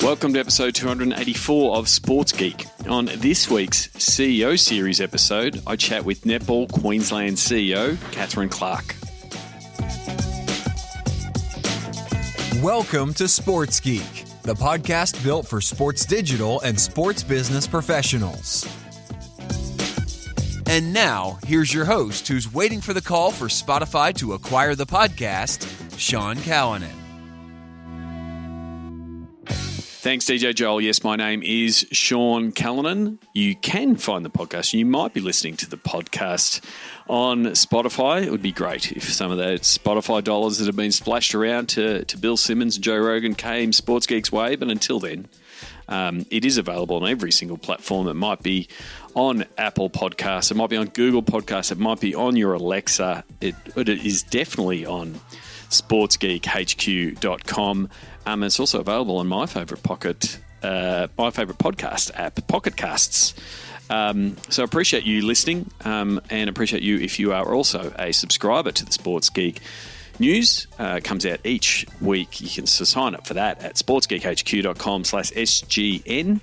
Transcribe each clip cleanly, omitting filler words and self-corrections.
Welcome to episode 284 of Sports Geek. On this week's CEO Series episode, I chat with Netball Queensland CEO, Catherine Clark. Welcome to Sports Geek, the podcast built for sports digital and sports business professionals. And now, here's your host who's waiting for the call for Spotify to acquire the podcast, Sean Callanan. Thanks, DJ Joel. Yes, my name is Sean Callanan. You can find the podcast. You might be listening to the podcast on Spotify. It would be great if some of those Spotify dollars that have been splashed around to Bill Simmons and Joe Rogan came Sports Geek's way. But until then, it is available on every single platform. It might be on Apple Podcasts. It might be on Google Podcasts. It might be on your Alexa. It is definitely on sportsgeekhq.com. It's also available on my favourite podcast app, Pocket Casts. So I appreciate you listening and appreciate you if you are also a subscriber to the Sports Geek news. Comes out each week. You can sign up for that at sportsgeekhq.com/SGN.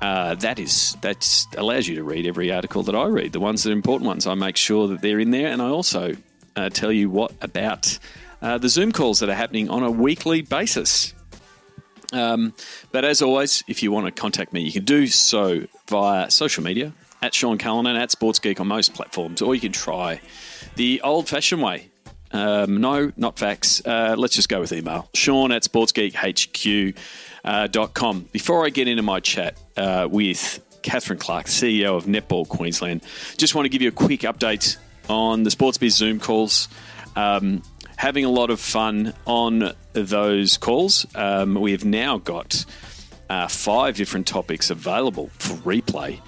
That allows you to read every article that I read. The ones that are important ones, I make sure that they're in there, and I also tell you what about the Zoom calls that are happening on a weekly basis. But as always, if you want to contact me, you can do so via social media, at Sean Callanan, at Sports Geek on most platforms, or you can try the old-fashioned way. No, not fax. Let's just go with email. Sean at sportsgeekhq.com. Before I get into my chat with Catherine Clark, CEO of Netball Queensland, just want to give you a quick update on the Sports Biz Zoom calls. Having a lot of fun on those calls. We have now got 5 different topics available for replay.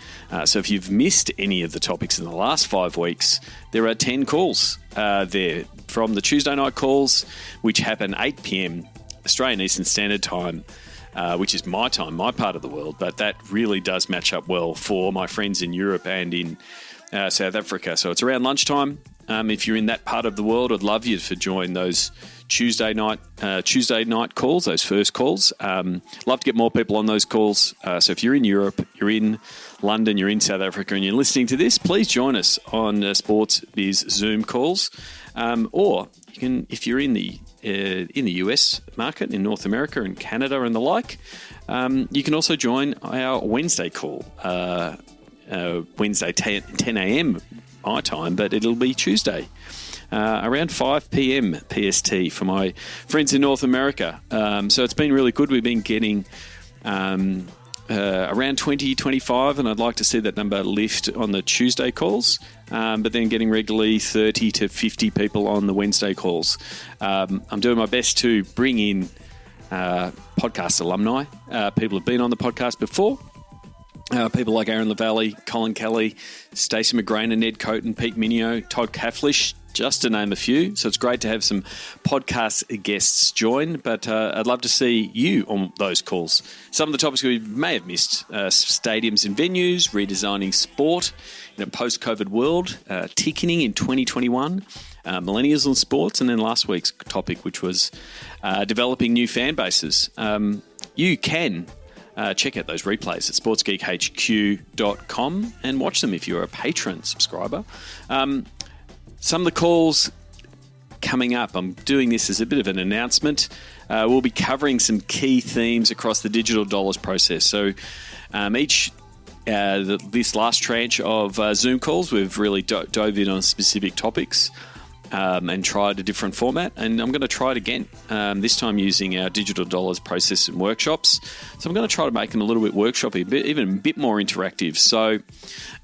So if you've missed any of the topics in the last 5 weeks, there are 10 calls there from the Tuesday night calls, which happen 8 p.m. Australian Eastern Standard Time, which is my time, my part of the world. But that really does match up well for my friends in Europe and in South Africa. So it's around lunchtime. If you're in that part of the world, I'd love you to join those Tuesday night calls, those first calls. Love to get more people on those calls. So if you're in Europe, you're in London, you're in South Africa, and you're listening to this, please join us on Sports Biz Zoom calls. Or you can, if you're in the US market, in North America and Canada and the like, you can also join our Wednesday call, Wednesday 10 a.m. my time, but it'll be Tuesday around 5 p.m. PST for my friends in North America. So it's been really good. We've been getting around 20, 25, and I'd like to see that number lift on the Tuesday calls, but then getting regularly 30 to 50 people on the Wednesday calls. I'm doing my best to bring in podcast alumni, people who've been on the podcast before. People like Aaron LaValle, Colin Kelly, Stacey McGrain and Ned Coates, Pete Minio, Todd Cafflish, just to name a few. So it's great to have some podcast guests join, but I'd love to see you on those calls. Some of the topics we may have missed: stadiums and venues, redesigning sport in a post-COVID world, ticketing in 2021, millennials and sports, and then last week's topic, which was developing new fan bases. You can check out those replays at sportsgeekhq.com and watch them if you're a patron subscriber. Some of the calls coming up, I'm doing this as a bit of an announcement. We'll be covering some key themes across the digital dollars process. So this last tranche of Zoom calls, we've really dove in on specific topics and tried a different format, and I'm going to try it again, this time using our digital dollars process and workshops. So I'm going to try to make them a little bit workshopy, even a bit more interactive. So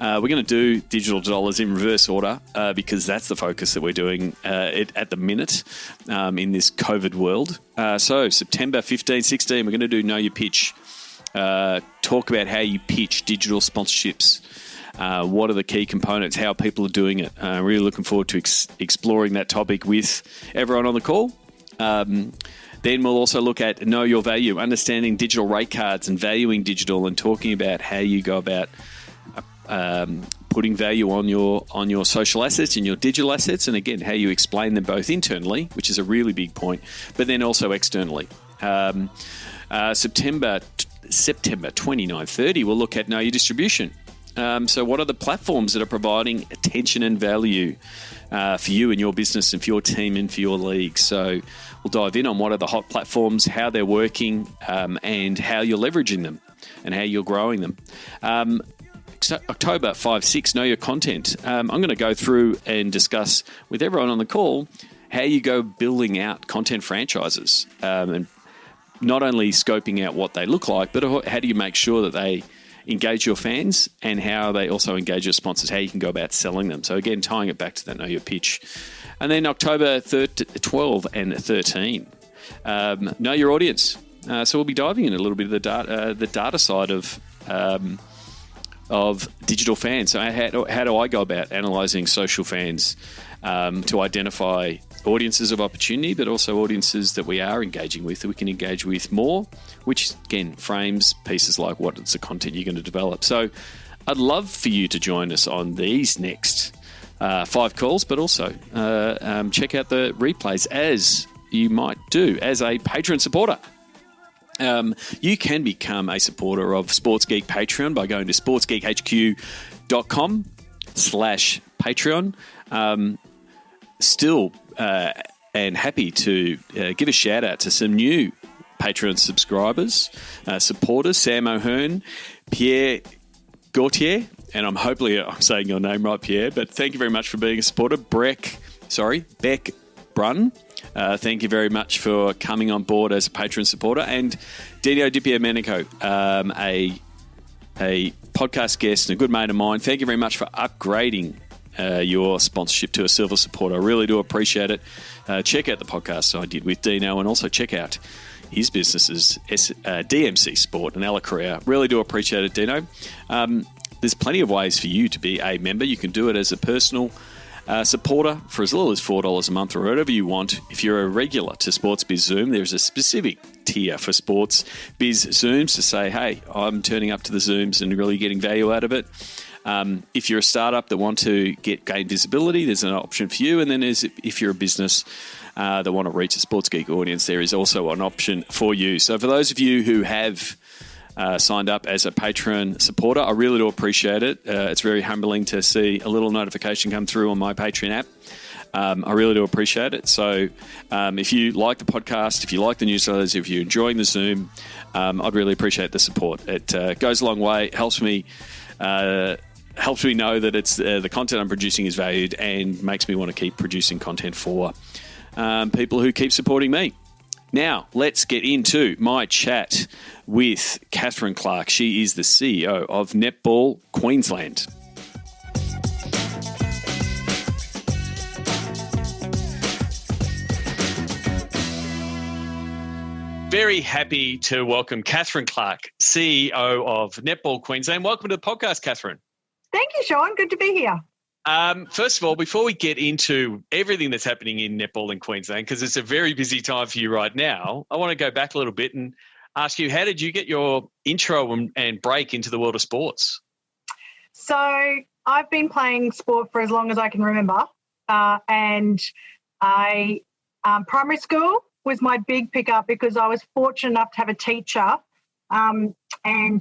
we're going to do digital dollars in reverse order because that's the focus that we're doing at the minute in this COVID world. So September 15, 16, we're going to do Know Your Pitch. Talk about how you pitch digital sponsorships. What are the key components, how people are doing it. Really looking forward to exploring that topic with everyone on the call. Then we'll also look at Know Your Value, understanding digital rate cards and valuing digital, and talking about how you go about putting value on your social assets and your digital assets, and again, how you explain them both internally, which is a really big point, but then also externally. September 29-30, we'll look at Know Your Distribution. So what are the platforms that are providing attention and value for you and your business and for your team and for your league? So we'll dive in on what are the hot platforms, how they're working, and how you're leveraging them and how you're growing them. So October 5-6, Know Your Content. I'm going to go through and discuss with everyone on the call how you go building out content franchises, and not only scoping out what they look like, but how do you make sure that they engage your fans and how they also engage your sponsors, how you can go about selling them. So again, tying it back to that Know Your Pitch. And then October 12 and 13, Know Your Audience. So we'll be diving in a little bit of the data side of digital fans. So how do I go about analysing social fans to identify audiences of opportunity, but also audiences that we are engaging with, that we can engage with more, which again frames pieces like what is the content you're going to develop. So I'd love for you to join us on these next 5 calls, but also check out the replays as you might do as a Patreon supporter. You can become a supporter of Sports Geek Patreon by going to sportsgeekhq.com/Patreon. Still and happy to give a shout out to some new Patreon subscribers, supporters, Sam O'Hearn, Pierre Gauthier, and I'm saying your name right, Pierre, but thank you very much for being a supporter. Beck Brun, thank you very much for coming on board as a Patreon supporter. And Dino Dipiamenico, a podcast guest and a good mate of mine, thank you very much for upgrading your sponsorship to a silver supporter. I really do appreciate it. Check out the podcast I did with Dino, and also check out his businesses, DMC Sport and Ella Korea. Really do appreciate it, Dino. There's plenty of ways for you to be a member. You can do it as a personal supporter for as little as $4 a month or whatever you want. If you're a regular to Sports Biz Zoom, there's a specific tier for Sports Biz Zooms to say, hey, I'm turning up to the Zooms and really getting value out of it. If you're a startup that want to gain visibility, there's an option for you. And then if you're a business that want to reach a Sports Geek audience, there is also an option for you. So for those of you who have signed up as a Patreon supporter, I really do appreciate it. It's very humbling to see a little notification come through on my Patreon app. I really do appreciate it. So if you like the podcast, if you like the newsletters, if you're enjoying the Zoom, I'd really appreciate the support. It goes a long way. It helps me know that it's the content I'm producing is valued and makes me want to keep producing content for people who keep supporting me. Now, let's get into my chat with Catherine Clark. She is the CEO of Netball Queensland. Very happy to welcome Catherine Clark, CEO of Netball Queensland. Welcome to the podcast, Catherine. Thank you, Sean. Good to be here. First of all, before we get into everything that's happening in netball in Queensland, because it's a very busy time for you right now, I want to go back a little bit and ask you, how did you get your intro and break into the world of sports? So I've been playing sport for as long as I can remember, and primary school was my big pickup because I was fortunate enough to have a teacher, and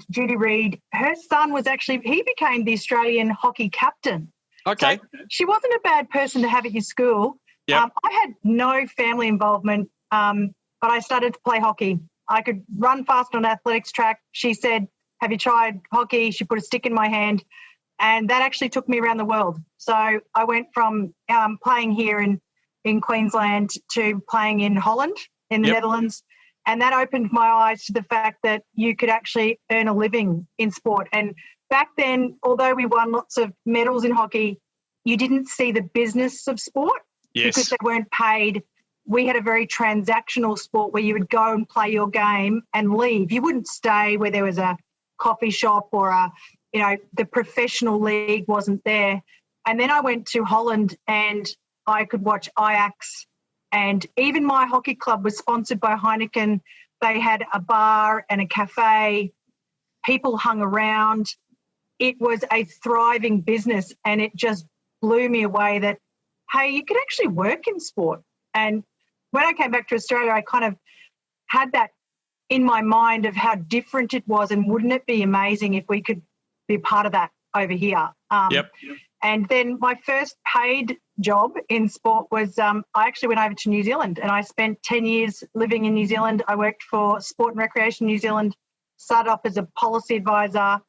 Judy Reid, her son he became the Australian hockey captain. Okay. So she wasn't a bad person to have at your school. Yep. I had no family involvement, but I started to play hockey. I could run fast on an athletics track. She said, have you tried hockey? She put a stick in my hand, and that actually took me around the world. So I went from playing here in Queensland to playing in Holland, in the Netherlands, and that opened my eyes to the fact that you could actually earn a living in sport. And back then, although we won lots of medals in hockey, you didn't see the business of sport because they weren't paid. We had a very transactional sport where you would go and play your game and leave. You wouldn't stay where there was a coffee shop or the professional league wasn't there. And then I went to Holland and I could watch Ajax, and even my hockey club was sponsored by Heineken. They had a bar and a cafe. People hung around. It was a thriving business, and it just blew me away that, hey, you could actually work in sport. And when I came back to Australia, I kind of had that in my mind of how different it was, and wouldn't it be amazing if we could be a part of that over here? And then my first paid job in sport was I actually went over to New Zealand, and I spent 10 years living in New Zealand. I worked for Sport and Recreation New Zealand, started off as a policy advisor,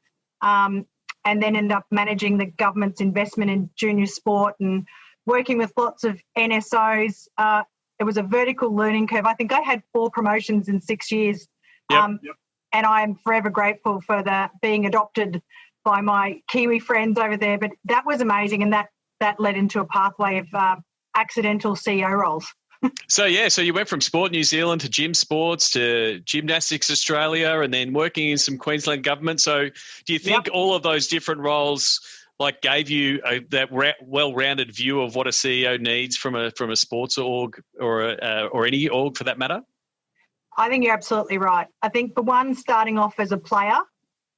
and then ended up managing the government's investment in junior sport and working with lots of NSOs. It was a vertical learning curve. I think I had 4 promotions in 6 years. And I am forever grateful for being adopted by my Kiwi friends over there. But that was amazing, and that led into a pathway of accidental CEO roles. So you went from Sport New Zealand to gym sports to Gymnastics Australia, and then working in some Queensland government. So do you think all of those different roles gave you that well-rounded view of what a CEO needs from a sports org or any org for that matter? I think you're absolutely right. I think for one, starting off as a player,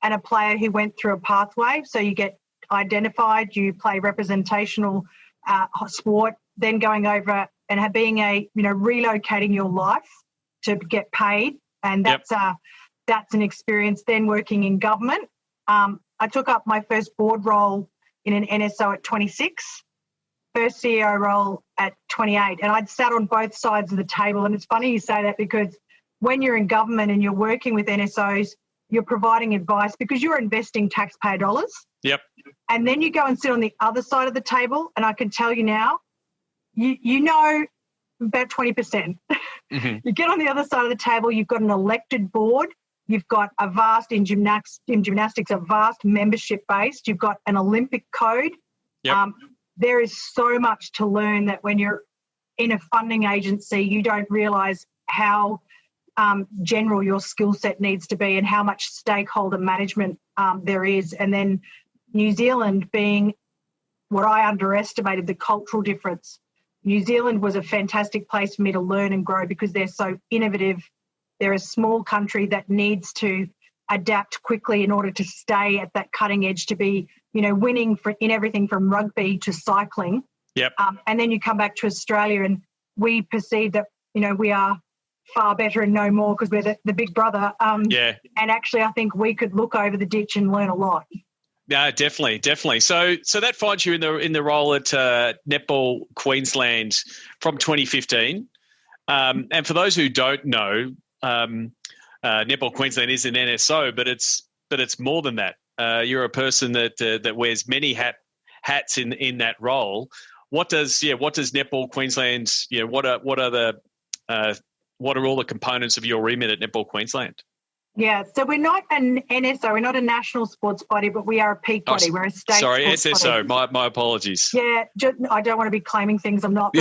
and a player who went through a pathway, so you get identified, you play representational sport, then going over and being relocating your life to get paid, and that's an experience. Then working in government, I took up my first board role in an NSO at 26, first CEO role at 28, and I'd sat on both sides of the table. And it's funny you say that, because when you're in government and you're working with NSOs, you're providing advice because you're investing taxpayer dollars. And then you go and sit on the other side of the table, and I can tell you now, you know about 20%. You get on the other side of the table, you've got an elected board, you've got in gymnastics, a vast membership base, you've got an Olympic code. There is so much to learn that when you're in a funding agency, you don't realise how general your skill set needs to be and how much stakeholder management there is. And then New Zealand being what I underestimated, the cultural difference. New Zealand was a fantastic place for me to learn and grow because they're so innovative. They're a small country that needs to adapt quickly in order to stay at that cutting edge, to be, winning in everything from rugby to cycling. And then you come back to Australia, and we perceive that, we are far better and know more because we're the big brother. And actually, I think we could look over the ditch and learn a lot. Yeah, definitely. So that finds you in the role at Netball Queensland from 2015. And for those who don't know, Netball Queensland is an NSO, but it's more than that. You're a person that wears many hats in that role. What does Netball Queensland? What are all the components of your remit at Netball Queensland? Yeah, so we're not an NSO, we're not a national sports body, but we are a peak body. We're a state sports SSO, body. My apologies. Yeah, I don't want to be claiming things I'm not.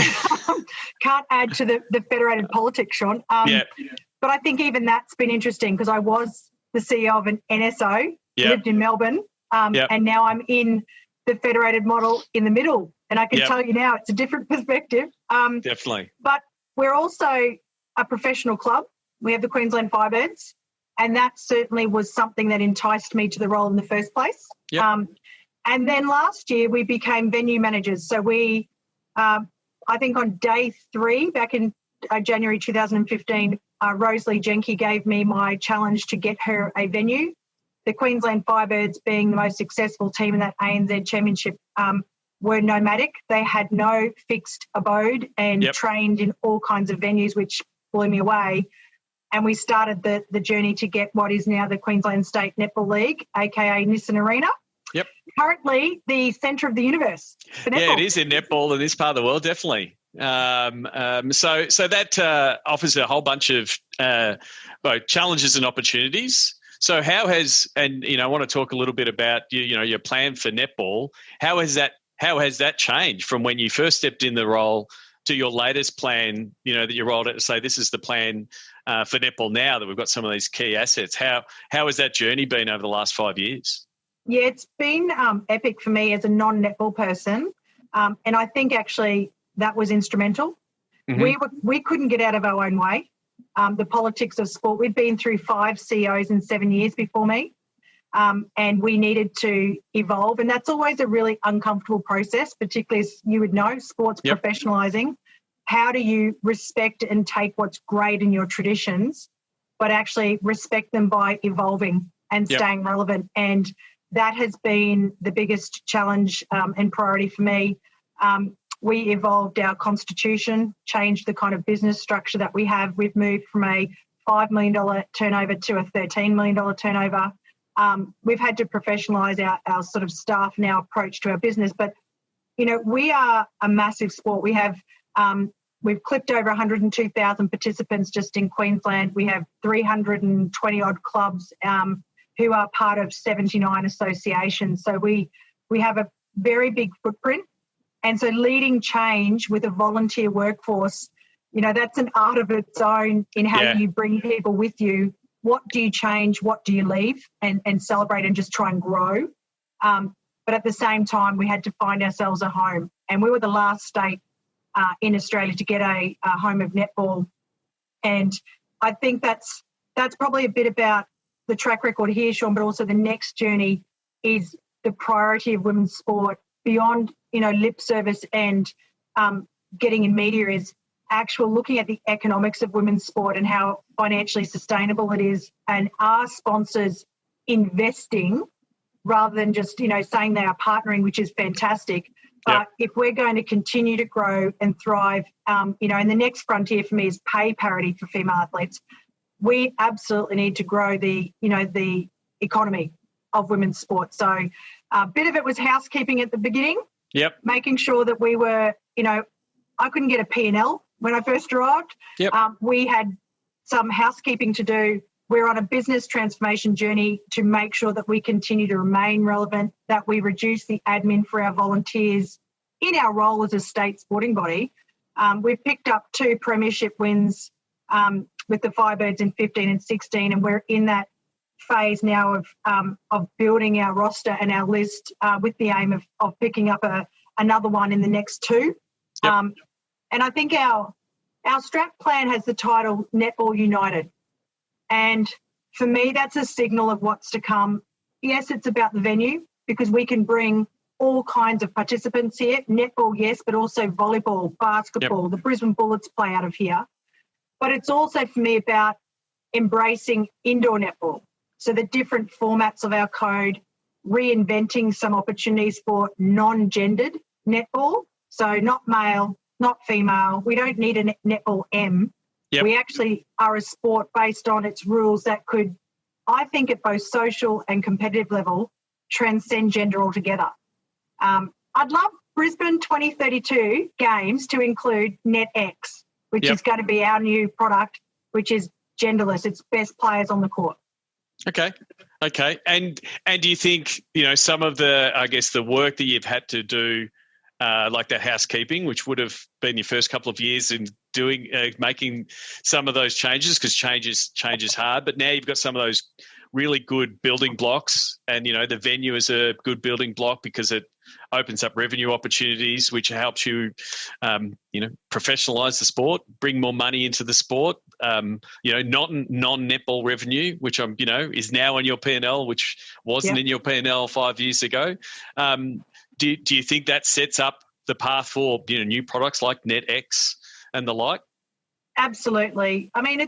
Can't add to the federated politics, Sean. But I think even that's been interesting because I was the CEO of an NSO, lived in Melbourne, and now I'm in the federated model in the middle. And I can tell you now it's a different perspective. Definitely. But we're also a professional club. We have the Queensland Firebirds. And that certainly was something that enticed me to the role in the first place. And then last year we became venue managers. So we, I think on day 3 back in January 2015, Rosalie Jenke gave me my challenge to get her a venue. The Queensland Firebirds, being the most successful team in that ANZ Championship, were nomadic. They had no fixed abode and trained in all kinds of venues, which blew me away. And we started the journey to get what is now the Queensland State Netball League, aka Nissan Arena. Currently the centre of the universe for netball. Yeah, it is in netball in this part of the world, definitely. So that offers a whole bunch of both challenges and opportunities. So how has, and I want to talk a little bit about your plan for netball. How has that changed from when you first stepped in the role to your latest plan, that you rolled out to say this is the plan for netball now that we've got some of these key assets? How has that journey been over the last 5 years? Yeah, it's been epic for me as a non-netball person. And I think actually that was instrumental. We couldn't get out of our own way. The politics of sport, we'd been through 5 CEOs in 7 years before me. And we needed to evolve. And that's always a really uncomfortable process, particularly as you would know, sports professionalising. How do you respect and take what's great in your traditions but actually respect them by evolving and staying relevant. And that has been the biggest challenge and priority for me. We evolved our constitution, changed the kind of business structure that we have. We've moved from a $5 million turnover to a $13 million turnover. We've had to professionalise our sort of staff and our approach to our business. But, you know, we are a massive sport. We've clipped over 102,000 participants just in Queensland. We have 320 odd clubs who are part of 79 associations. So we have a very big footprint. And so leading change with a volunteer workforce, you know, that's an art of its own in how you bring people with you. What do you change? What do you leave? And celebrate and just try and grow. But at the same time, we had to find ourselves a home. And we were the last state in Australia to get a home of netball. And I think that's probably a bit about the track record here, Sean, but also the next journey is the priority of women's sport beyond, you know, lip service and getting in media is actual looking at the economics of women's sport and how financially sustainable it is, and are sponsors investing rather than just, you know, saying they are partnering, which is fantastic. But if we're going to continue to grow and thrive, you know, and the next frontier for me is pay parity for female athletes. We absolutely need to grow the economy of women's sport. So a bit of it was housekeeping at the beginning. Yep. Making sure that we were, you know, I couldn't get a P&L when I first arrived. Yep. We had some housekeeping to do. We're on a business transformation journey to make sure that we continue to remain relevant, that we reduce the admin for our volunteers in our role as a state sporting body. We've picked up 2 premiership wins with the Firebirds in 15 and 16, and we're in that phase now of building our roster and our list with the aim of picking up another one in the next 2. Yep. And I think our strat plan has the title Netball United. And for me, that's a signal of what's to come. Yes, it's about the venue because we can bring all kinds of participants here. Netball, yes, but also volleyball, basketball. The Brisbane Bullets play out of here. But it's also for me about embracing indoor netball. So the different formats of our code, reinventing some opportunities for non-gendered netball. So not male, not female. We don't need a netball M. Yep. We actually are a sport based on its rules that could, I think, at both social and competitive level, transcend gender altogether. I'd love Brisbane 2032 games to include NetX, which is going to be our new product, which is genderless. It's best players on the court. Okay. And do you think, you know, some of the, I guess, the work that you've had to do, like that housekeeping, which would have been your first couple of years in doing, making some of those changes, because change is hard, but now you've got some of those really good building blocks, and, you know, the venue is a good building block because it opens up revenue opportunities, which helps you, you know, professionalize the sport, bring more money into the sport, you know, non-netball revenue, which you know, is now on your P&L, which wasn't in your P&L 5 years ago. Do you think that sets up the path for, you know, new products like NetX and the like? Absolutely. I mean,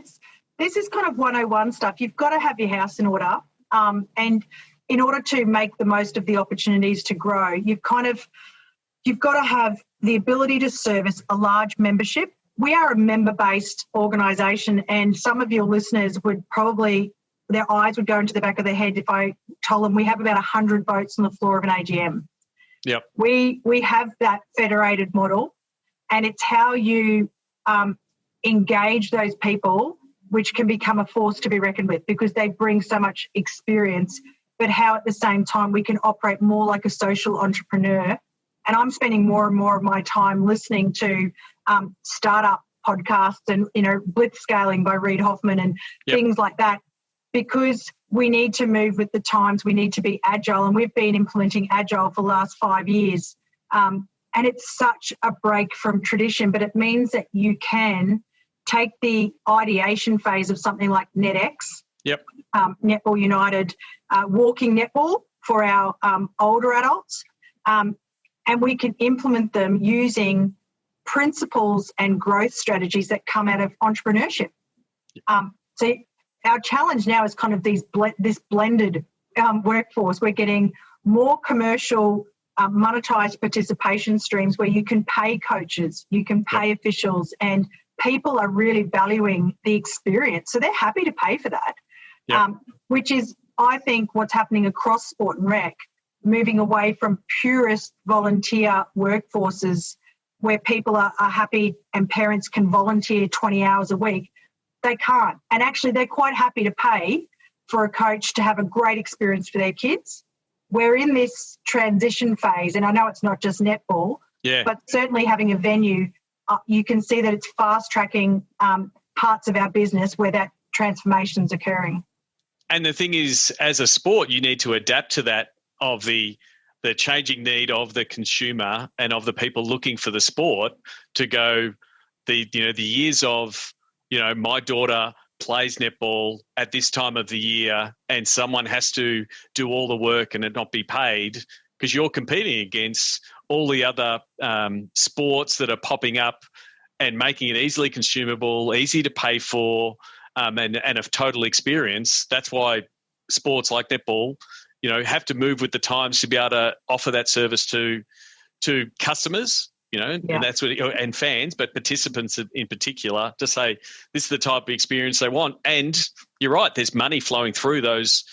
this is kind of 101 stuff. You've got to have your house in order, and in order to make the most of the opportunities to grow, you've got to have the ability to service a large membership. We are a member-based organisation, and some of your listeners would probably, their eyes would go into the back of their head if I told them we have about 100 votes on the floor of an AGM. Yep. We have that federated model, and it's how you engage those people, which can become a force to be reckoned with because they bring so much experience, but how at the same time we can operate more like a social entrepreneur. And I'm spending more and more of my time listening to startup podcasts and, you know, blitzscaling by Reid Hoffman and things like that, because we need to move with the times. We need to be agile, and we've been implementing agile for the last 5 years. And it's such a break from tradition, but it means that you can take the ideation phase of something like NetX, Netball United, walking netball for our older adults, and we can implement them using principles and growth strategies that come out of entrepreneurship. So our challenge now is kind of this blended workforce. We're getting more commercial monetized participation streams where you can pay coaches, you can pay officials, and people are really valuing the experience. So they're happy to pay for that, which is, I think, what's happening across sport and rec, moving away from purist volunteer workforces where people are happy and parents can volunteer 20 hours a week. They can't. And actually, they're quite happy to pay for a coach to have a great experience for their kids. We're in this transition phase, and I know it's not just netball, but certainly having a venue, you can see that it's fast-tracking parts of our business where that transformation's occurring. And the thing is, as a sport, you need to adapt to that, of the changing need of the consumer and of the people looking for the sport, to go the years of, my daughter plays netball at this time of the year and someone has to do all the work and it not be paid, because you're competing against all the other sports that are popping up and making it easily consumable, easy to pay for, and a total experience. That's why sports like netball, have to move with the times to be able to offer that service to customers, and that's what, and fans, but participants in particular, to say this is the type of experience they want. And you're right, there's money flowing through those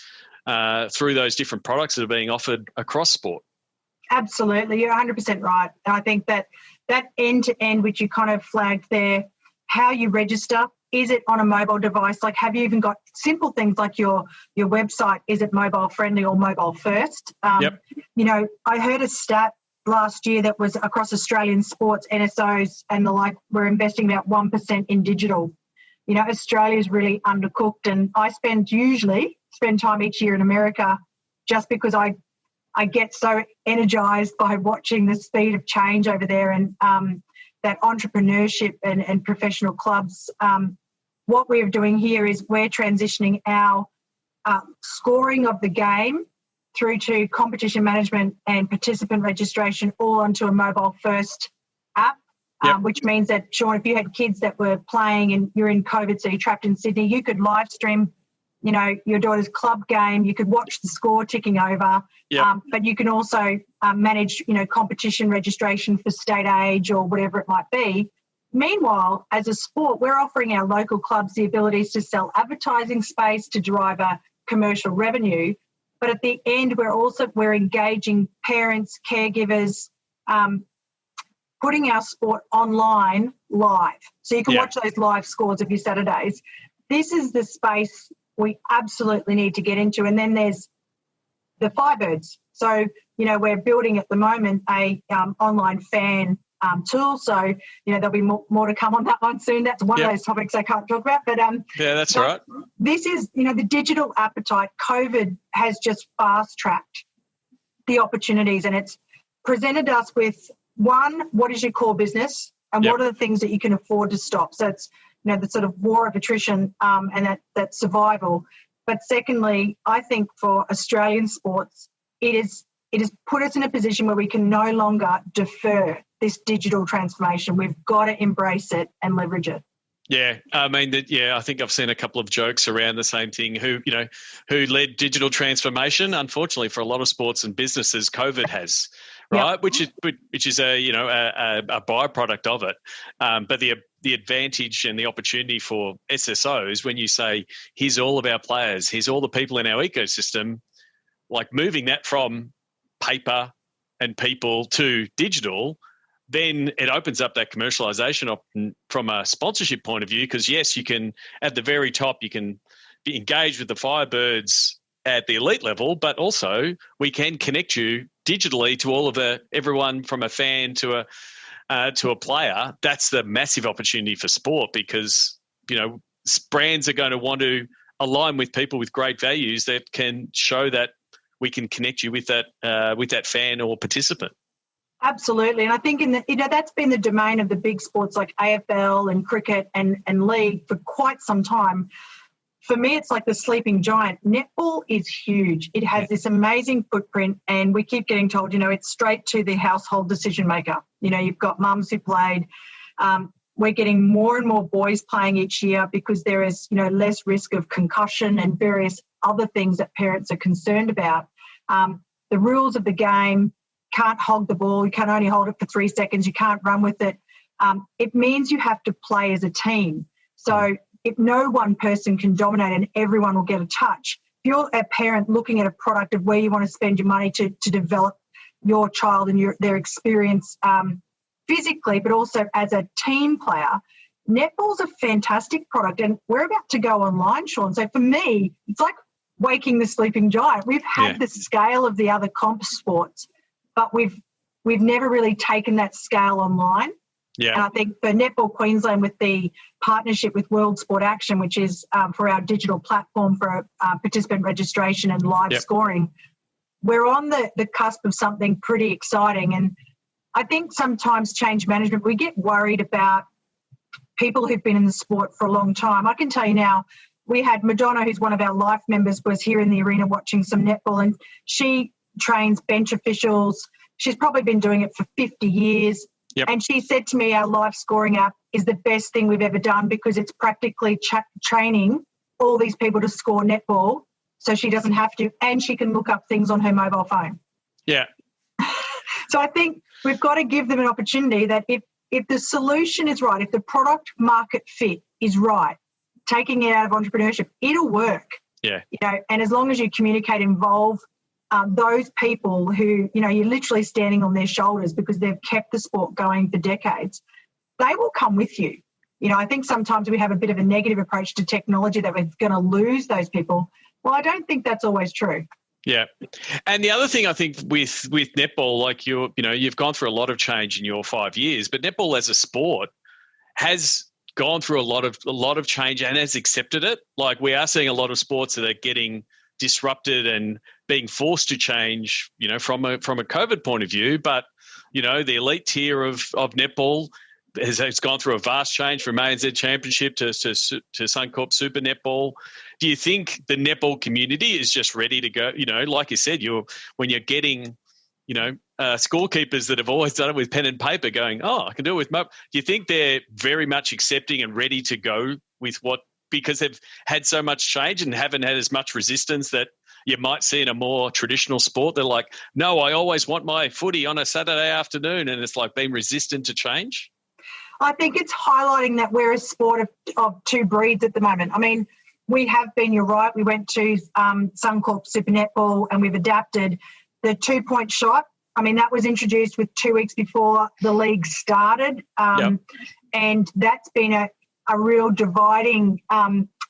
different products that are being offered across sport. Absolutely, you're 100% right. And I think that end-to-end, which you kind of flagged there, how you register. Is it on a mobile device? Like, have you even got simple things like your website? Is it mobile friendly or mobile first? I heard a stat last year that was across Australian sports, NSOs and the like, we're investing about 1% in digital. Australia is really undercooked, and I usually spend time each year in America just because I get so energized by watching the speed of change over there and that entrepreneurship and professional clubs. What we're doing here is we're transitioning our scoring of the game through to competition management and participant registration all onto a mobile-first app, which means that, Sean, if you had kids that were playing and you're in COVID, so you're trapped in Sydney, you could live stream, your daughter's club game. You could watch the score ticking over, but you can also manage, competition registration for state age or whatever it might be. Meanwhile, as a sport, we're offering our local clubs the abilities to sell advertising space to derive a commercial revenue. But at the end, we're engaging parents, caregivers, putting our sport online live. So you can watch those live scores of your Saturdays. This is the space we absolutely need to get into. And then there's the Firebirds. So, we're building at the moment a online fan tool. So, there'll be more to come on that one soon. That's one of those topics I can't talk about. But that's all right. This is, the digital appetite. COVID has just fast-tracked the opportunities, and it's presented us with, one, what is your core business, and what are the things that you can afford to stop? So it's, the sort of war of attrition and that survival. But secondly, I think for Australian sports, it has put us in a position where we can no longer defer this digital transformation. We've got to embrace it and leverage it. Yeah, I mean, I think I've seen a couple of jokes around the same thing. Who led digital transformation? Unfortunately, for a lot of sports and businesses, COVID has, right? Which is a byproduct of it. But the advantage and the opportunity for SSOs, when you say, here's all of our players, here's all the people in our ecosystem, like moving that from paper and people to digital, then it opens up that commercialization option from a sponsorship point of view, because yes, you can, at the very top, you can be engaged with the Firebirds at the elite level, but also we can connect you digitally to everyone from a fan to a player. That's the massive opportunity for sport, because brands are going to want to align with people with great values that can show that we can connect you with that fan or participant. Absolutely. And I think that's been the domain of the big sports like AFL and cricket and league for quite some time. For me, it's like the sleeping giant. Netball is huge. It has this amazing footprint, and we keep getting told, it's straight to the household decision maker. You've got mums who played. We're getting more and more boys playing each year because there is, less risk of concussion and various other things that parents are concerned about. The rules of the game, can't hog the ball. You can only hold it for 3 seconds. You can't run with it. It means you have to play as a team. So if no one person can dominate and everyone will get a touch, if you're a parent looking at a product of where you want to spend your money to develop your child and their experience physically, but also as a team player, netball's a fantastic product. And we're about to go online, Sean. So for me, it's like waking the sleeping giant. We've had the scale of the other comp sports, but we've never really taken that scale online. Yeah. And I think for Netball Queensland, with the partnership with World Sport Action, which is for our digital platform for participant registration and live scoring, we're on the cusp of something pretty exciting. And I think sometimes change management, we get worried about people who've been in the sport for a long time. I can tell you now, we had Madonna, who's one of our life members, was here in the arena watching some netball, and she trains bench officials. She's probably been doing it for 50 years. Yep. And she said to me, our live scoring app is the best thing we've ever done because it's practically training all these people to score netball so she doesn't have to, and she can look up things on her mobile phone. Yeah. So I think we've got to give them an opportunity that if the solution is right, if the product market fit is right, taking it out of entrepreneurship, it'll work. Yeah. And as long as you communicate, involve those people who, you're literally standing on their shoulders because they've kept the sport going for decades, they will come with you. I think sometimes we have a bit of a negative approach to technology that we're going to lose those people. Well, I don't think that's always true. Yeah. And the other thing I think with netball, like you've gone through a lot of change in your 5 years, but netball as a sport has gone through a lot of change and has accepted it. Like we are seeing a lot of sports that are getting disrupted and being forced to change, from a COVID point of view. But, the elite tier of netball has gone through a vast change from ANZ Championship to Suncorp Super Netball. Do you think the netball community is just ready to go? Like you said, when you're getting, scorekeepers that have always done it with pen and paper going, I can do it with mobile. Do you think they're very much accepting and ready to go with because they've had so much change and haven't had as much resistance that you might see in a more traditional sport? They're like, no, I always want my footy on a Saturday afternoon, and it's like being resistant to change? I think it's highlighting that we're a sport of two breeds at the moment. I mean, we have been, you're right, we went to Suncorp Super Netball and we've adapted the 2-point shot. I mean, that was introduced with 2 weeks before the league started. And that's been a real dividing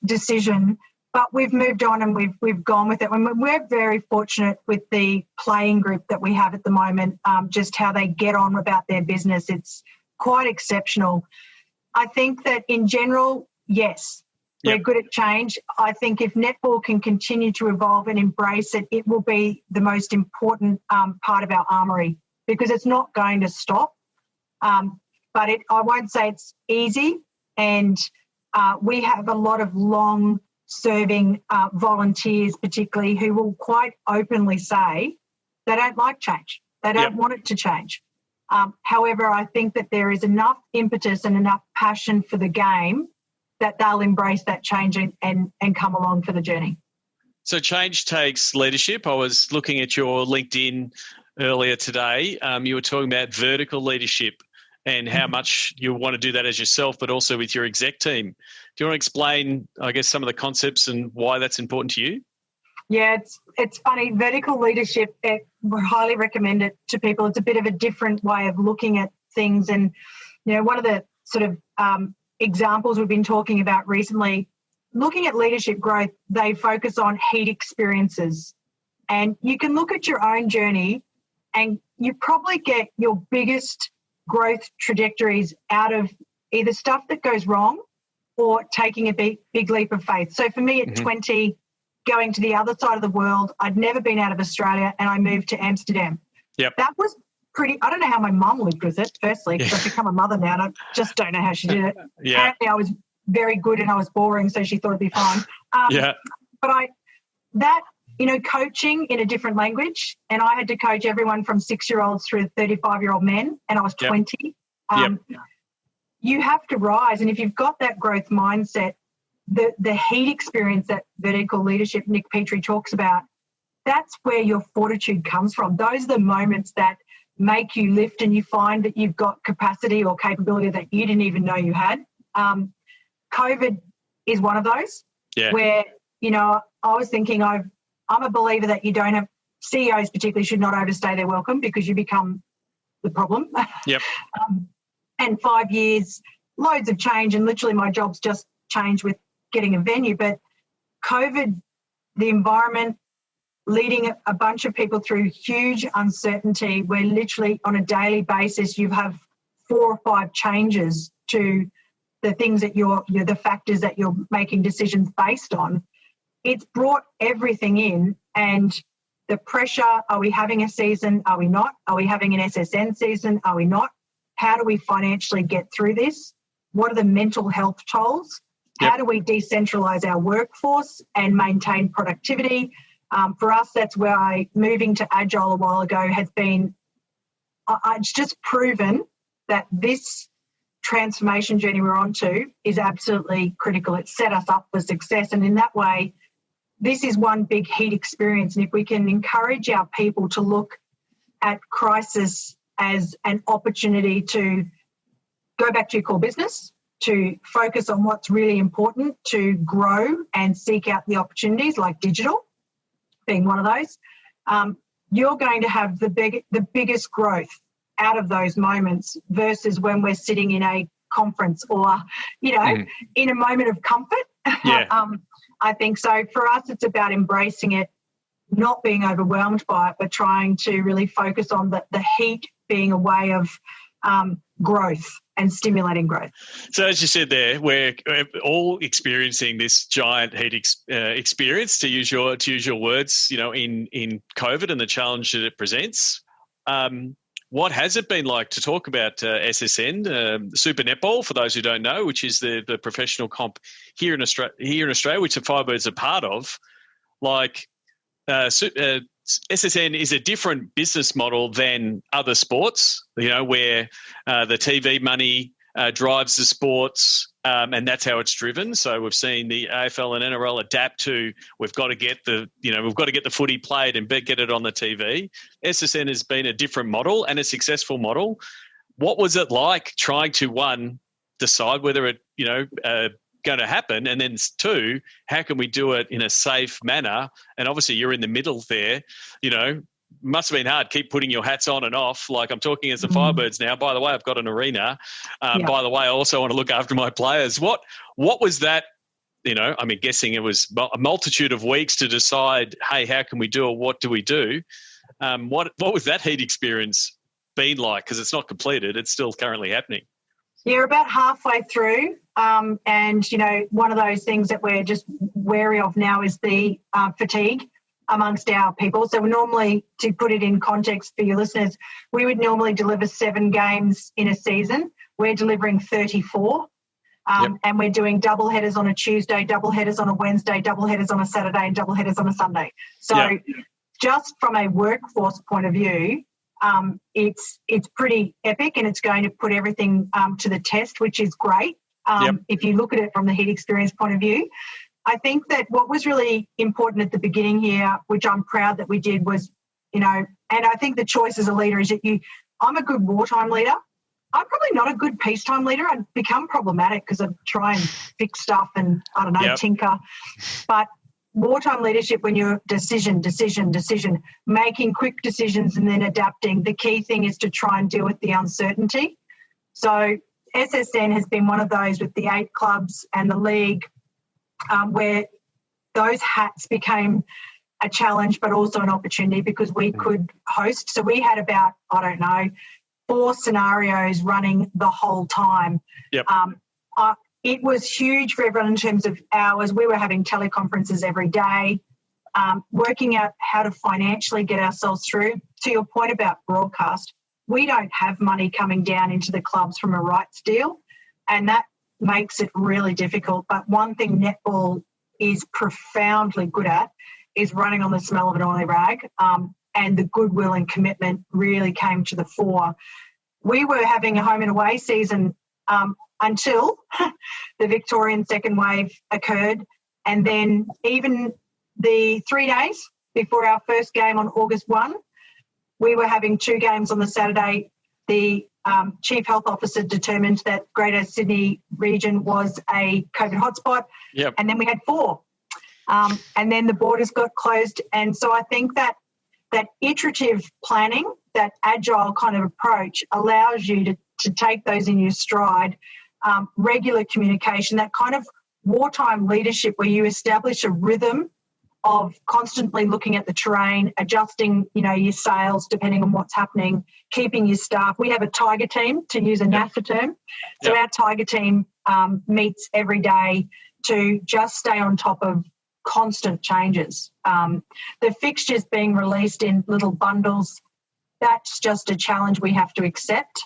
decision, but we've moved on and we've gone with it. And we're very fortunate with the playing group that we have at the moment, just how they get on about their business. It's quite exceptional. I think that in general, yes, we're good at change. I think if netball can continue to evolve and embrace it, it will be the most important part of our armoury because it's not going to stop. But I won't say it's easy. And we have a lot of long-serving volunteers particularly who will quite openly say they don't like change. They don't want it to change. However, I think that there is enough impetus and enough passion for the game that they'll embrace that change and come along for the journey. So change takes leadership. I was looking at your LinkedIn earlier today. You were talking about vertical leadership and how much you want to do that as yourself, but also with your exec team. Do you want to explain, I guess, some of the concepts and why that's important to you? Yeah, it's funny. Vertical leadership, we highly recommend it to people. It's a bit of a different way of looking at things. And, one of the sort of examples we've been talking about recently, looking at leadership growth, they focus on heat experiences. And you can look at your own journey and you probably get your biggest growth trajectories out of either stuff that goes wrong or taking a big leap of faith. So for me at 20, going to the other side of the world, I'd never been out of Australia and I moved to Amsterdam. Yep. That was pretty, I don't know how my mum lived with it, firstly, because I've become a mother now and I just don't know how she did it. Yeah. Apparently I was very good and I was boring, so she thought it'd be fine. But coaching in a different language, and I had to coach everyone from 6-year-olds through 35-year-old men, and I was 20. you have to rise. And if you've got that growth mindset, the heat experience that vertical leadership Nick Petrie talks about, that's where your fortitude comes from. Those are the moments that make you lift and you find that you've got capacity or capability that you didn't even know you had. COVID is one of those where, I was thinking I'm a believer that you don't have, CEOs particularly should not overstay their welcome because you become the problem. Yep. And 5 years, loads of change, and literally my job's just changed with getting a venue. But COVID, the environment, leading a bunch of people through huge uncertainty where literally on a daily basis you have 4 or 5 changes to the things that you're the factors that you're making decisions based on. It's brought everything in, and the pressure, are we having a season? Are we not? Are we having an SSN season? Are we not? How do we financially get through this? What are the mental health tolls? Yep. How do we decentralise our workforce and maintain productivity? For us, that's where moving to Agile a while ago has been, it's just proven that this transformation journey we're on to is absolutely critical. It's set us up for success. And in that way, this is one big heat experience. And if we can encourage our people to look at crisis as an opportunity to go back to your core business, to focus on what's really important, to grow and seek out the opportunities like digital, being one of those, you're going to have the biggest growth out of those moments versus when we're sitting in a conference or, in a moment of comfort. Yeah. I think so. For us, it's about embracing it, not being overwhelmed by it, but trying to really focus on the heat being a way of growth and stimulating growth. So as you said there, we're all experiencing this giant heat experience, to use your words, in COVID and the challenge that it presents. What has it been like to talk about SSN, Super Netball, for those who don't know, which is the professional comp here in Australia, which the Firebirds are part of? SSN is a different business model than other sports, where the TV money drives the sports, and that's how it's driven. So we've seen the AFL and NRL adapt to, we've got to get the footy played and get it on the TV. SSN has been a different model and a successful model. What was it like trying to, decide whether it, going to happen, and then 2, how can we do it in a safe manner? And obviously you're in the middle there, must have been hard, keep putting your hats on and off. Like, I'm talking as the Firebirds now. By the way, I've got an arena. By the way, I also want to look after my players. What was that? Guessing it was a multitude of weeks to decide, hey, how can we do it? What do we do? What was that heat experience been like? Because it's not completed. It's still currently happening. Yeah, about halfway through. And, one of those things that we're just wary of now is the fatigue amongst our people. So we normally, to put it in context for your listeners, we would normally deliver 7 games in a season. We're delivering 34. And we're doing double headers on a Tuesday, double headers on a Wednesday, double headers on a Saturday, and double headers on a Sunday. So just from a workforce point of view, it's pretty epic, and it's going to put everything to the test, which is great. If you look at it from the heat experience point of view. I think that what was really important at the beginning here, which I'm proud that we did, was, and I think the choice as a leader is that I'm a good wartime leader. I'm probably not a good peacetime leader. I'd become problematic because I'd try and fix stuff and, tinker. But wartime leadership, when you're decision, making quick decisions and then adapting, the key thing is to try and deal with the uncertainty. So SSN has been one of those with the 8 clubs and the league, where those hats became a challenge but also an opportunity because we could host. So we had about, 4 scenarios running the whole time. It was huge for everyone in terms of hours. We were having teleconferences every day, working out how to financially get ourselves through. To your point about broadcast, we don't have money coming down into the clubs from a rights deal, and that makes it really difficult. But one thing netball is profoundly good at is running on the smell of an oily rag, and the goodwill and commitment really came to the fore. We were having a home and away season until the Victorian second wave occurred. And then even the 3 days before our first game on August 1, we were having 2 games on the Saturday. The Chief Health Officer determined that Greater Sydney region was a COVID hotspot. Yep. And then we had 4. And then the borders got closed. And so I think that iterative planning, that agile kind of approach allows you to take those in your stride, regular communication, that kind of wartime leadership where you establish a rhythm of constantly looking at the terrain, adjusting, your sails depending on what's happening, keeping your staff. We have a tiger team, to use a NAFTA term. So our tiger team meets every day to just stay on top of constant changes. The fixtures being released in little bundles, that's just a challenge we have to accept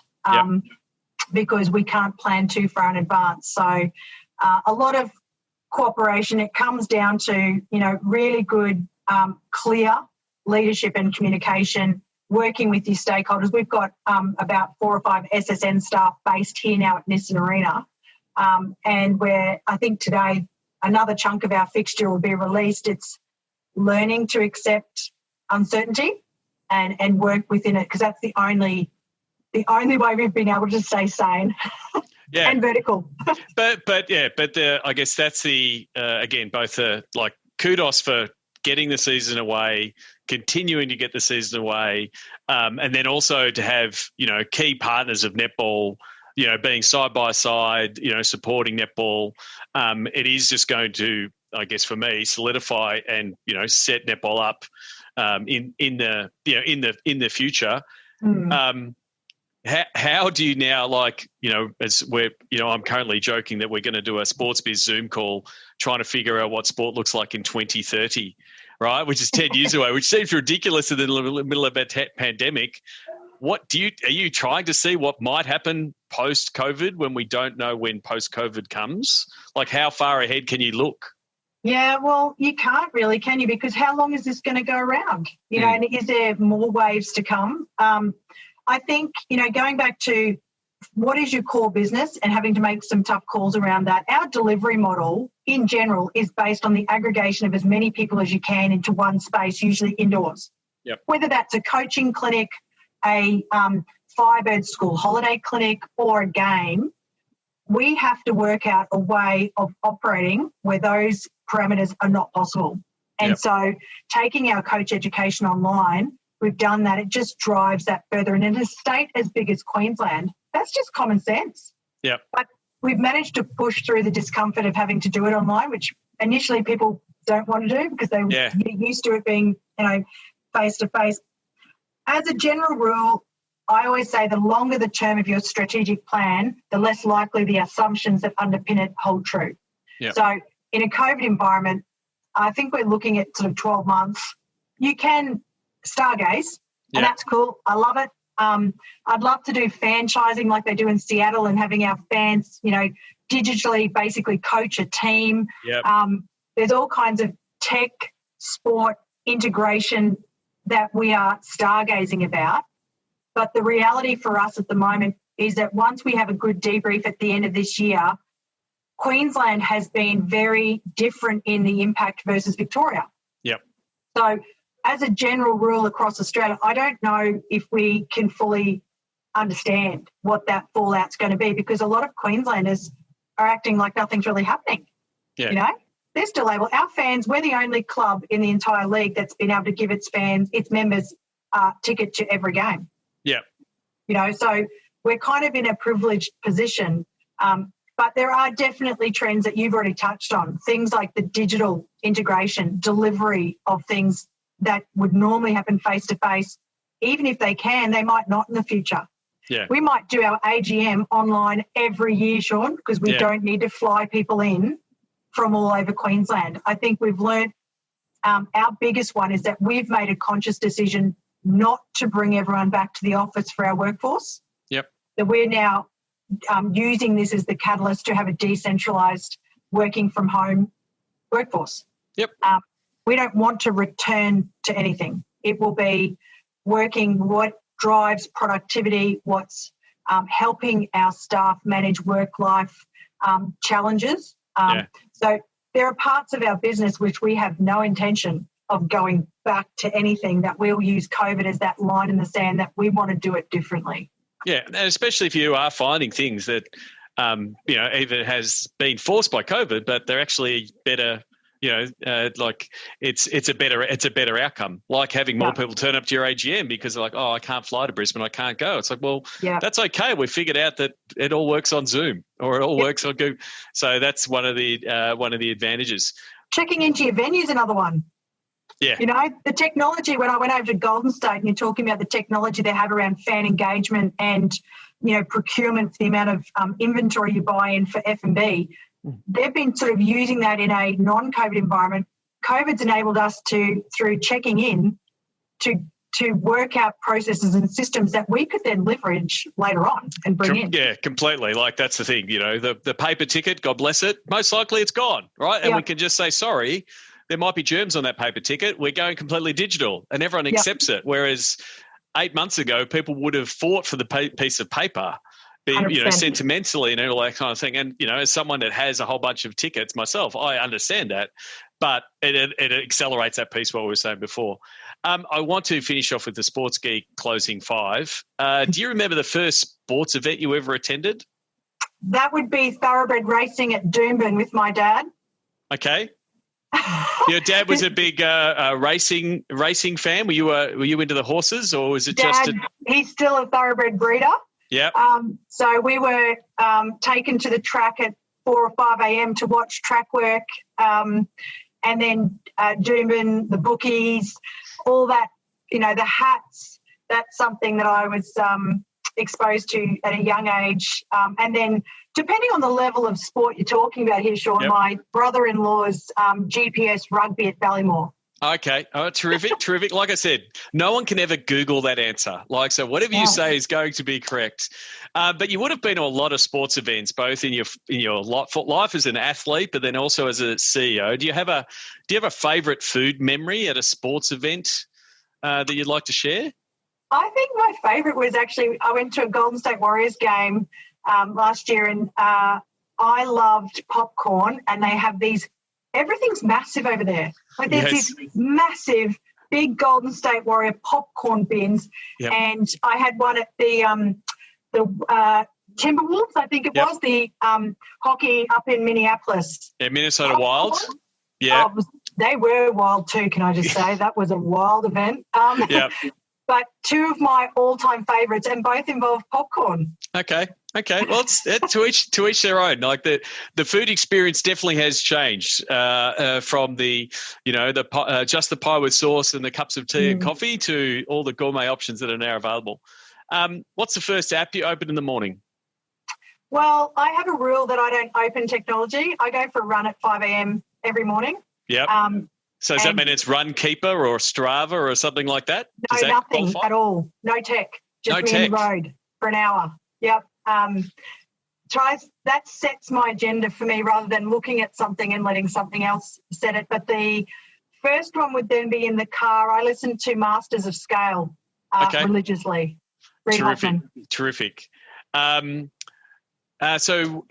because we can't plan too far in advance. So a lot of cooperation. It comes down to, really good, clear leadership and communication, working with your stakeholders. We've got about 4 or 5 SSN staff based here now at Nissan Arena. And where I think today another chunk of our fixture will be released. It's learning to accept uncertainty and work within it, because that's the only way we've been able to stay sane. Yeah, and vertical. but I guess that's the again, both kudos for getting the season away, continuing to get the season away, and then also to have key partners of netball, being side by side, supporting netball. It is just going to, I guess, for me, solidify and set netball up in the future. How do you now, as we're, I'm currently joking that we're going to do a Sports Biz Zoom call trying to figure out what sport looks like in 2030, right? Which is 10 years away, which seems ridiculous in the middle of a pandemic. Are you trying to see what might happen post-COVID when we don't know when post-COVID comes? Like, how far ahead can you look? Yeah, well, you can't really, can you? Because how long is this going to go around? And is there more waves to come? I think, going back to what is your core business and having to make some tough calls around that, our delivery model in general is based on the aggregation of as many people as you can into one space, usually indoors. Yep. Whether that's a coaching clinic, a Firebird school holiday clinic, or a game, we have to work out a way of operating where those parameters are not possible. And so taking our coach education online, we've done that. It just drives that further. And in a state as big as Queensland, that's just common sense. Yeah. But we've managed to push through the discomfort of having to do it online, which initially people don't want to do because they get used to it being, face-to-face. As a general rule, I always say the longer the term of your strategic plan, the less likely the assumptions that underpin it hold true. Yeah. So in a COVID environment, I think we're looking at sort of 12 months. You can stargaze, and that's cool. I love it. I'd love to do franchising like they do in Seattle and having our fans, digitally basically coach a team. Yep. There's all kinds of tech, sport, integration that we are stargazing about. But the reality for us at the moment is that once we have a good debrief at the end of this year, Queensland has been very different in the impact versus Victoria. Yep. So as a general rule across Australia, I don't know if we can fully understand what that fallout's going to be, because a lot of Queenslanders are acting like nothing's really happening. Yeah. They're still able. Our fans, we're the only club in the entire league that's been able to give its fans, its members, ticket to every game. Yeah. So we're kind of in a privileged position. But there are definitely trends that you've already touched on, things like the digital integration, delivery of things that would normally happen face-to-face. Even if they can, they might not in the future. Yeah. We might do our AGM online every year, Sean, because we don't need to fly people in from all over Queensland. I think we've learned our biggest one is that we've made a conscious decision not to bring everyone back to the office for our workforce. Yep. That we're now using this as the catalyst to have a decentralised working from home workforce. Yep. We don't want to return to anything. It will be working what drives productivity, what's helping our staff manage work-life challenges. So there are parts of our business which we have no intention of going back to anything, that we'll use COVID as that line in the sand, that we want to do it differently. Yeah, and especially if you are finding things that, either has been forced by COVID, but they're actually better. Like it's a better outcome. Like having more people turn up to your AGM because they're like, oh, I can't fly to Brisbane, I can't go. It's like, well, that's okay. We figured out that it all works on Zoom, or it all works on Google. So that's one of the advantages. Checking into your venue is another one. Yeah. The technology, when I went over to Golden State and you're talking about the technology they have around fan engagement and, procurement for the amount of inventory you buy in for F&B, they've been sort of using that in a non-COVID environment. COVID's enabled us to, through checking in, to work out processes and systems that we could then leverage later on and bring in. Yeah, completely. Like that's the thing, the paper ticket, God bless it, most likely it's gone, right? And we can just say, sorry, there might be germs on that paper ticket. We're going completely digital, and everyone accepts it. Whereas 8 months ago, people would have fought for the piece of paper, sentimentally and all that kind of thing. And, as someone that has a whole bunch of tickets myself, I understand that, but it accelerates that piece, what we were saying before. I want to finish off with the Sports Geek closing five. Do you remember the first sports event you ever attended? That would be thoroughbred racing at Doomben with my dad. Okay. Your dad was a big racing fan. Were you into the horses, or was it just? He's still a thoroughbred breeder. Yeah. So we were taken to the track at 4 or 5 a.m. to watch track work, and then Doomben, the bookies, all that. The hats. That's something that I was exposed to at a young age, and then. Depending on the level of sport you're talking about here, Sean, my brother-in-law's GPS rugby at Ballymore. Okay. Oh, terrific. Like I said, no one can ever Google that answer. So whatever you say is going to be correct. But you would have been to a lot of sports events, both in your life as an athlete, but then also as a CEO. Do you have a favourite food memory at a sports event that you'd like to share? I think my favourite was actually I went to a Golden State Warriors game last year, and I loved popcorn, and they have everything's massive over there. Like there's these massive, big Golden State Warrior popcorn bins, and I had one at the Timberwolves, I think it was, the hockey up in Minneapolis. Yeah, Minnesota Wild. Yeah. They were wild too, can I just say. That was a wild event. But two of my all-time favourites, and both involve popcorn. Okay. Well, it's to each their own. Like the food experience definitely has changed from the just the pie with sauce and the cups of tea and coffee to all the gourmet options that are now available. What's the first app you open in the morning? Well, I have a rule that I don't open technology. I go for a run at 5 a.m. every morning. Yep. So does that mean it's Runkeeper or Strava or something like that? No, nothing at all. No tech. Just me on the road for an hour. Yep. That sets my agenda for me rather than looking at something and letting something else set it. But the first one would then be in the car. I listen to Masters of Scale religiously. Terrific. So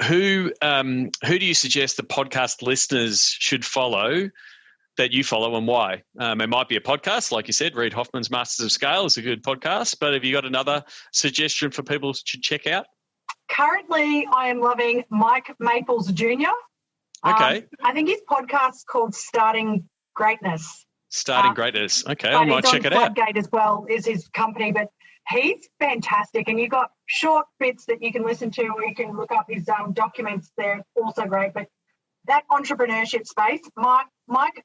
who do you suggest the podcast listeners should follow that you follow, and why? It might be a podcast, like you said, Reid Hoffman's Masters of Scale is a good podcast, but have you got another suggestion for people to check out? Currently, I am loving Mike Maples Jr. Okay. I think his podcast's called Starting Greatness. Starting Greatness. Okay, I might check it out. Floodgate as well is his company, but he's fantastic, and you've got short bits that you can listen to, or you can look up his documents. They're also great, but that entrepreneurship space, Mike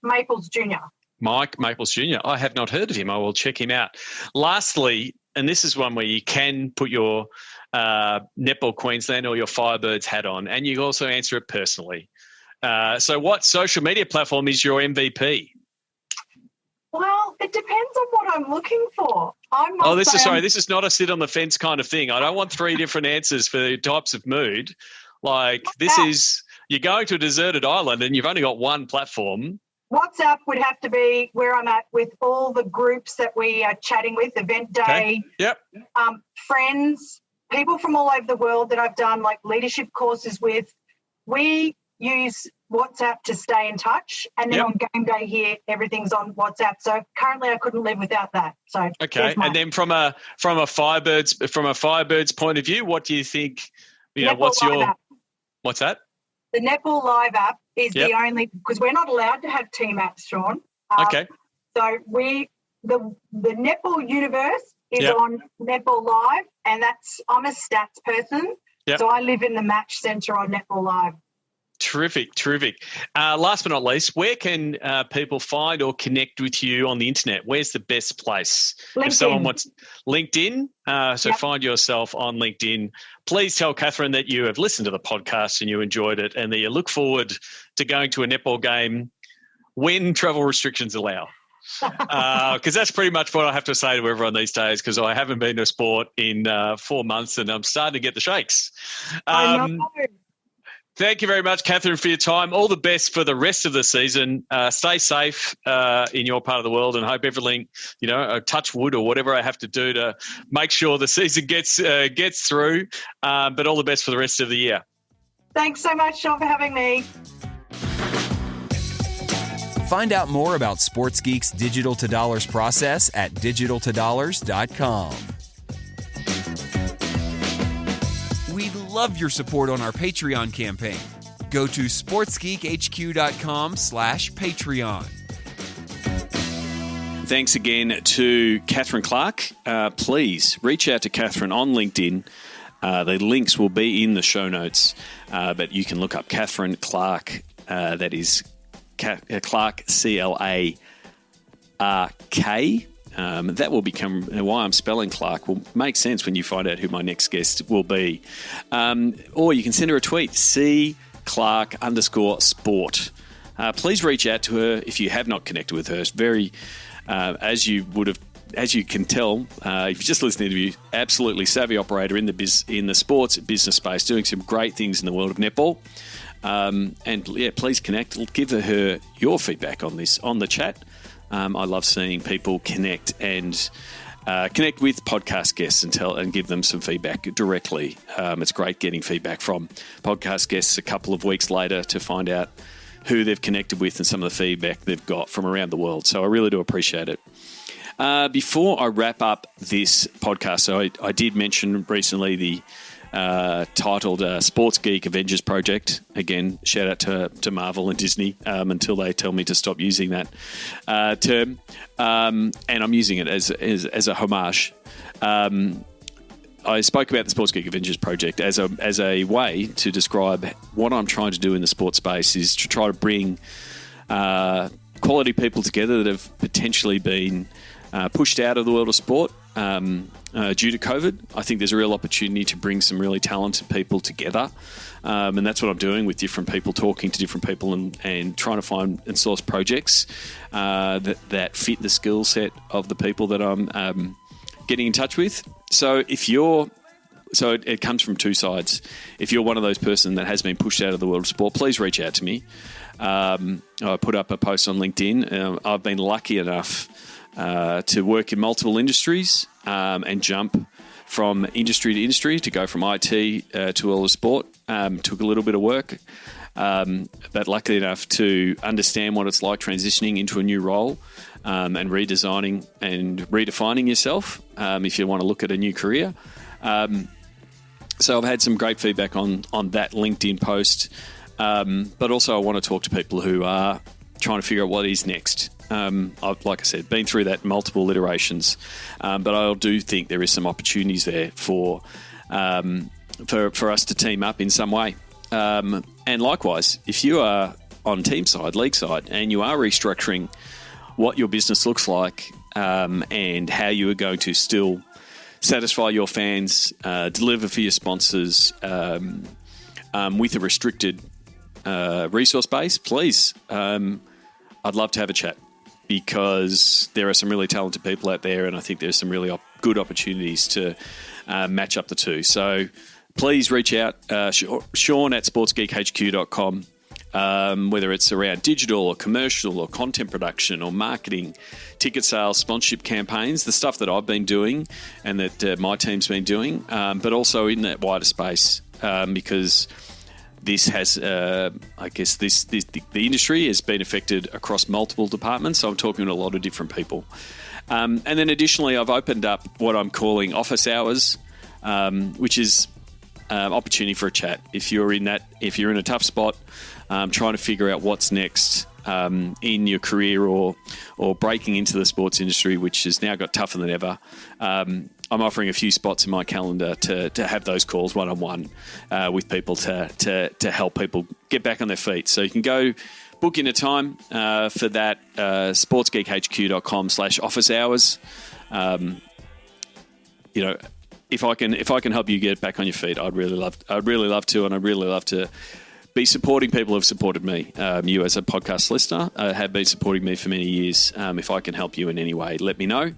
Maples Jr. Mike Maples Jr. I have not heard of him. I will check him out. Lastly, and this is one where you can put your Netball Queensland or your Firebirds hat on, and you also answer it personally. So what social media platform is your MVP? Well, it depends on what I'm looking for. This is not a sit on the fence kind of thing. I don't want 3 different answers for types of mood. Like you're going to a deserted island and you've only got one platform. WhatsApp would have to be where I'm at with all the groups that we are chatting with, Event Day, Yep. Friends, people from all over the world that I've done like leadership courses with. We use WhatsApp to stay in touch, and then on game day here, everything's on WhatsApp. So currently, I couldn't live without that. So okay, and then from a Firebirds point of view, what do you think? What's that? The Netball Live app is the only, because we're not allowed to have team apps, Sean. Okay. So the Netball universe is on Netball Live, and I'm a stats person. Yep. So I live in the match centre on Netball Live. Terrific. Last but not least, where can people find or connect with you on the internet? Where's the best place? LinkedIn. If someone wants LinkedIn, find yourself on LinkedIn. Please tell Catherine that you have listened to the podcast and you enjoyed it, and that you look forward to going to a netball game when travel restrictions allow. Because that's pretty much what I have to say to everyone these days, because I haven't been to sport in 4 months and I'm starting to get the shakes. I know. Thank you very much, Catherine, for your time. All the best for the rest of the season. Stay safe in your part of the world, and hope everything, touch wood or whatever I have to do to make sure the season gets through. But all the best for the rest of the year. Thanks so much, Sean, for having me. Find out more about Sports Geek's Digital to Dollars process at digitaltodollars.com. We'd love your support on our Patreon campaign. Go to sportsgeekhq.com/Patreon. Thanks again to Catherine Clark. Please reach out to Catherine on LinkedIn. The links will be in the show notes, but you can look up Catherine Clark. That is Clark, CLARK. That will become why I'm spelling Clark will make sense when you find out who my next guest will be. Or you can send her a tweet, @CClark_sport. Please reach out to her if you have not connected with her. It's very, as you can tell, if you just listen to the interview, absolutely savvy operator in the sports business space, doing some great things in the world of netball. Please connect. Give her your feedback on this on the chat. I love seeing people connect with podcast guests and give them some feedback directly. It's great getting feedback from podcast guests a couple of weeks later to find out who they've connected with and some of the feedback they've got from around the world. So I really do appreciate it. Before I wrap up this podcast, so I did mention recently the titled Sports Geek Avengers Project. Again, shout out to Marvel and Disney until they tell me to stop using that term. And I'm using it as a homage. I spoke about the Sports Geek Avengers Project as a way to describe what I'm trying to do in the sports space is to try to bring quality people together that have potentially been pushed out of the world of sport due to COVID. I think there's a real opportunity to bring some really talented people together. And that's what I'm doing with different people, talking to different people and trying to find and source projects that fit the skill set of the people that I'm getting in touch with. So it comes from two sides. If you're one of those person that has been pushed out of the world of sport, please reach out to me. I put up a post on LinkedIn. I've been lucky enough to work in multiple industries and jump from industry to industry, to go from IT to all of sport. Took a little bit of work, but lucky enough to understand what it's like transitioning into a new role and redesigning and redefining yourself if you want to look at a new career. So I've had some great feedback on that LinkedIn post, but also I want to talk to people who are trying to figure out what is next. I've, like I said, been through that multiple iterations, but I do think there is some opportunities there for us to team up in some way. And likewise, if you are on team side, league side, and you are restructuring what your business looks like and how you are going to still satisfy your fans, deliver for your sponsors with a restricted resource base, please, I'd love to have a chat, because there are some really talented people out there, and I think there's some really good opportunities to match up the two. So please reach out, Sean at sportsgeekhq.com. whether it's around digital or commercial or content production or marketing, ticket sales, sponsorship campaigns, the stuff that I've been doing and that my team's been doing, but also in that wider space, because this has, the industry has been affected across multiple departments. So I'm talking to a lot of different people. And then additionally, I've opened up what I'm calling office hours, which is opportunity for a chat. If you're in a tough spot, trying to figure out what's next in your career or breaking into the sports industry, which has now got tougher than ever, I'm offering a few spots in my calendar to have those calls one-on-one with people to help people get back on their feet. So you can go book in a time for that, sportsgeekhq.com/office hours. If I can help you get back on your feet, I'd really love to, and I'd really love to be supporting people who've supported me. You as a podcast listener have been supporting me for many years. If I can help you in any way, let me know.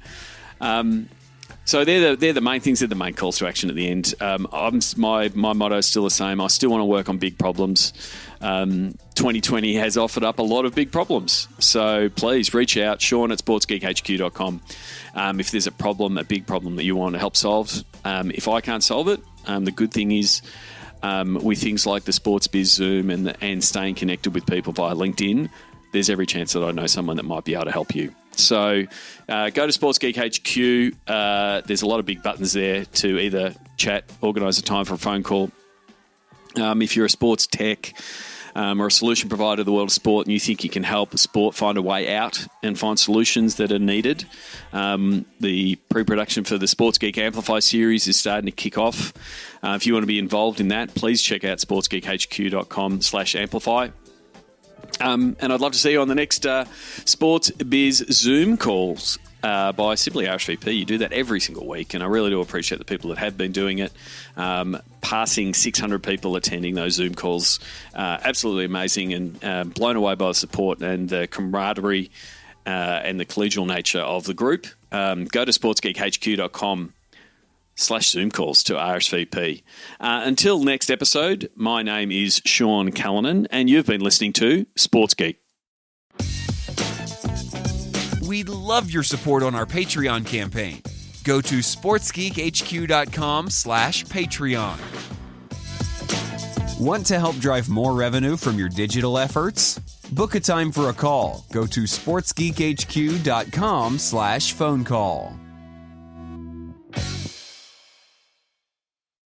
So they're the main things. They're the main calls to action at the end. My motto is still the same. I still want to work on big problems. 2020 has offered up a lot of big problems. So please reach out, Sean at sportsgeekhq.com. If there's a big problem that you want to help solve. If I can't solve it, the good thing is with things like the Sports Biz Zoom and staying connected with people via LinkedIn, there's every chance that I know someone that might be able to help you. So go to Sports Geek HQ. There's a lot of big buttons there to either chat, organise a time for a phone call. If you're a sports tech or a solution provider of the world of sport and you think you can help sport find a way out and find solutions that are needed, the pre-production for the Sports Geek Amplify series is starting to kick off. If you want to be involved in that, please check out sportsgeekhq.com/amplify. And I'd love to see you on the next Sports Biz Zoom calls by simply RSVP. You do that every single week, and I really do appreciate the people that have been doing it. Passing 600 people attending those Zoom calls, absolutely amazing, and blown away by the support and the camaraderie and the collegial nature of the group. Go to sportsgeekhq.com/Zoom calls to RSVP. Until next episode, my name is Sean Callanan, and you've been listening to Sports Geek. We'd love your support on our Patreon campaign. Go to sportsgeekhq.com/Patreon. Want to help drive more revenue from your digital efforts? Book a time for a call. Go to sportsgeekhq.com/phone call.